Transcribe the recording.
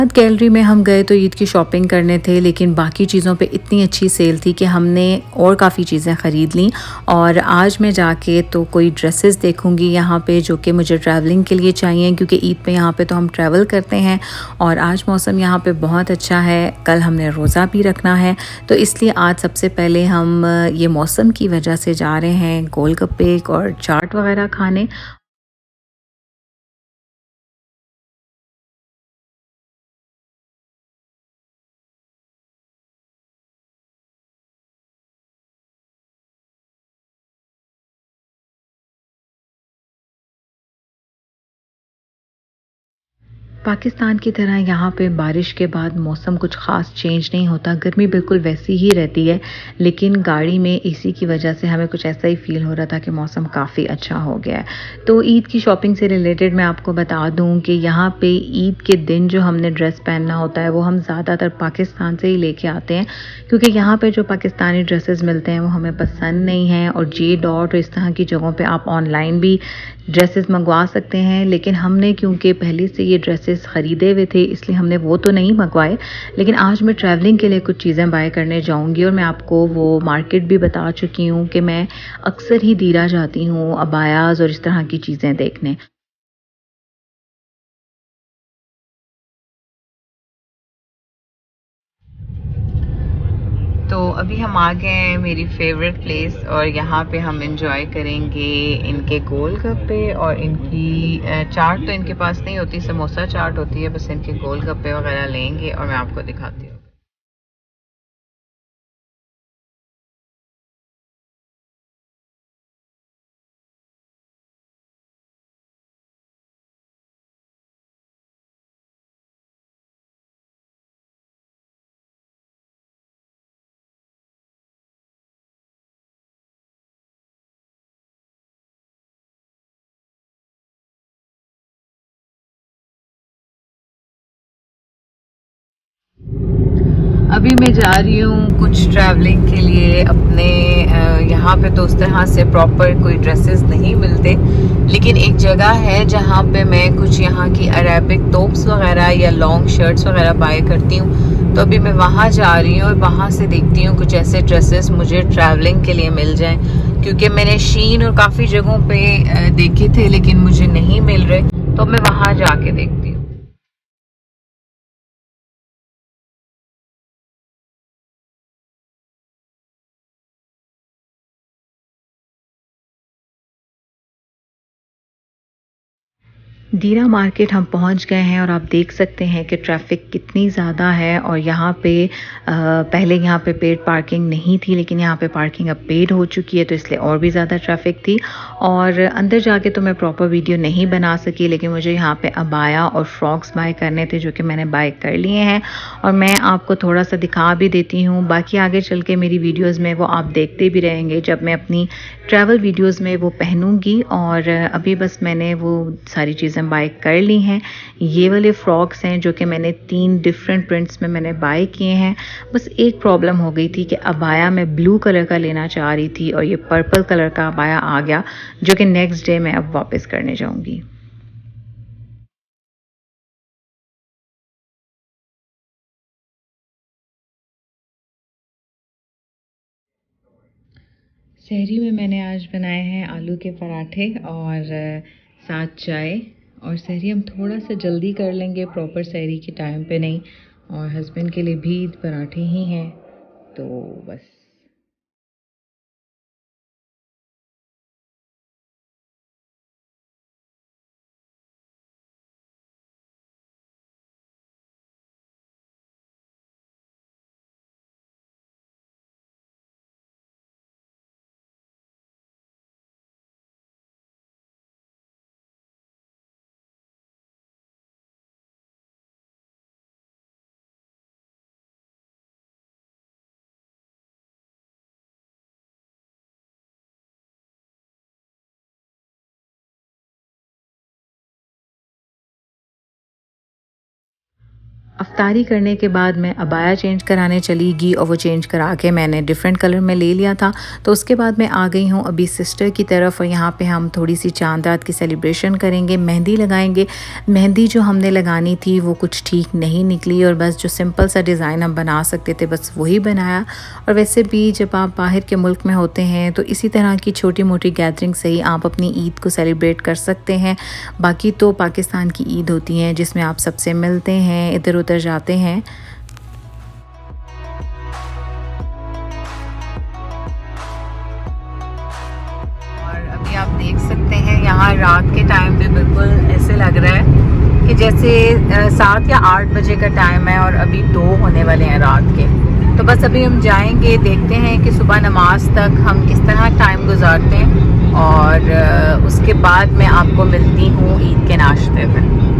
Gallery में हम गए तो ईद की शॉपिंग करने थे, लेकिन बाकी चीज़ों पे इतनी अच्छी सेल थी कि हमने और काफ़ी चीज़ें ख़रीद लीं। और आज मैं जाके तो कोई ड्रेसेस देखूंगी यहाँ पे जो कि मुझे ट्रैवलिंग के लिए चाहिए, क्योंकि ईद पे यहाँ पे तो हम ट्रैवल करते हैं। और आज मौसम यहाँ पे बहुत अच्छा है, कल हमने रोज़ा भी रखना है, तो इसलिए आज सबसे पहले हम ये मौसम की वजह से जा रहे हैं गोलगप्पे और चाट वगैरह खाने। पाकिस्तान की तरह यहाँ पे बारिश के बाद मौसम कुछ ख़ास चेंज नहीं होता, गर्मी बिल्कुल वैसी ही रहती है। लेकिन गाड़ी में एसी की वजह से हमें कुछ ऐसा ही फ़ील हो रहा था कि मौसम काफ़ी अच्छा हो गया है। तो ईद की शॉपिंग से रिलेटेड मैं आपको बता दूँ कि यहाँ पे ईद के दिन जो हमने ड्रेस पहनना होता है वो हम ज़्यादातर पाकिस्तान से ही लेके आते हैं, क्योंकि यहाँ पे जो पाकिस्तानी ड्रेसेस मिलते हैं वो हमें पसंद नहीं हैं। और जे डॉट और इस तरह की जगहों पे आप ऑनलाइन भी ड्रेसेस मंगवा सकते हैं, लेकिन हमने क्योंकि पहले से ये ड्रेसेस ख़रीदे हुए थे इसलिए हमने वो तो नहीं मंगवाए। लेकिन आज मैं ट्रैवलिंग के लिए कुछ चीज़ें बाय करने जाऊंगी और मैं आपको वो मार्केट भी बता चुकी हूँ कि मैं अक्सर ही दीरा जाती हूँ अबायाज़ और इस तरह की चीज़ें देखने। तो अभी हम आ गए हैं मेरी फेवरेट प्लेस, और यहाँ पे हम इंजॉय करेंगे इनके गोलगप्पे और इनकी चाट तो इनके पास नहीं होती, समोसा चाट होती है, बस इनके गोलगप्पे वगैरह लेंगे और मैं आपको दिखाती हूँ। अभी मैं जा रही हूँ कुछ ट्रैवलिंग के लिए अपने यहाँ पे तो उस तरह से प्रॉपर कोई ड्रेसेस नहीं मिलते, लेकिन एक जगह है जहाँ पे मैं कुछ यहाँ की अरेबिक टॉप्स वगैरह या लॉन्ग शर्ट्स वगैरह बाय करती हूँ। तो अभी मैं वहाँ जा रही हूँ और वहाँ से देखती हूँ कुछ ऐसे ड्रेसेस मुझे ट्रैवलिंग के लिए मिल जाएं, क्योंकि मैंने शीन और काफ़ी जगहों पे देखे थे लेकिन मुझे नहीं मिल रहे, तो मैं वहाँ जाके देखती हूँ। दीरा मार्केट हम पहुंच गए हैं और आप देख सकते हैं कि ट्रैफ़िक कितनी ज़्यादा है। और यहाँ पे पहले यहाँ पे पेड पार्किंग नहीं थी, लेकिन यहाँ पे पार्किंग अब पेड हो चुकी है, तो इसलिए और भी ज़्यादा ट्रैफ़िक थी। और अंदर जाके तो मैं प्रॉपर वीडियो नहीं बना सकी, लेकिन मुझे यहाँ पे अबाया और फ्रॉक्स बाय करने थे जो कि मैंने बाय कर लिए हैं, और मैं आपको थोड़ा सा दिखा भी देती हूँ। बाकी आगे चल के मेरी वीडियोज़ में वो आप देखते भी रहेंगे जब मैं अपनी ट्रैवल वीडियोज़ में वो पहनूंगी। और अभी बस मैंने वो सारी चीज़ें बाय कर ली हैं। ये वाले फ्रॉक्स हैं जो कि मैंने 3 डिफरेंट प्रिंट्स में मैंने बाय किए हैं। बस एक प्रॉब्लम हो गई थी कि अबाया मैं ब्लू कलर का लेना चाह रही थी और ये पर्पल कलर का अबाया आ गया, जो कि नेक्स्ट डे मैं अब वापस करने जाऊंगी। सहरी में मैंने आज बनाए हैं आलू के पराठे और साथ चाय। और सहरी हम थोड़ा सा जल्दी कर लेंगे, प्रॉपर सहरी के टाइम पे नहीं। और हस्बैंड के लिए भी पराठे ही हैं, तो बस। अफ्तारी करने के बाद मैं अबाया चेंज कराने चली गई और वो चेंज करा के मैंने डिफरेंट कलर में ले लिया था। तो उसके बाद मैं आ गई हूँ अभी सिस्टर की तरफ और यहाँ पे हम थोड़ी सी चांद रात की सेलिब्रेशन करेंगे, मेहंदी लगाएंगे। मेहंदी जो हमने लगानी थी वो कुछ ठीक नहीं निकली और बस जो सिंपल सा डिज़ाइन हम बना सकते थे बस वही बनाया। और वैसे भी जब आप बाहर के मुल्क में होते हैं तो इसी तरह की छोटी मोटी गैदरिंग से ही आप अपनी ईद को सेलिब्रेट कर सकते हैं। बाकी तो पाकिस्तान की ईद होती हैं जिसमें आप सबसे मिलते हैं, इधर उधर जाते हैं। और अभी आप देख सकते हैं यहाँ रात के टाइम पे बिल्कुल ऐसे लग रहा है कि जैसे 7 या 8 बजे का टाइम है और अभी 2 होने वाले हैं रात के। तो बस अभी हम जाएंगे, देखते हैं कि सुबह नमाज तक हम किस तरह टाइम गुजारते हैं और उसके बाद मैं आपको मिलती हूँ ईद के नाश्ते में।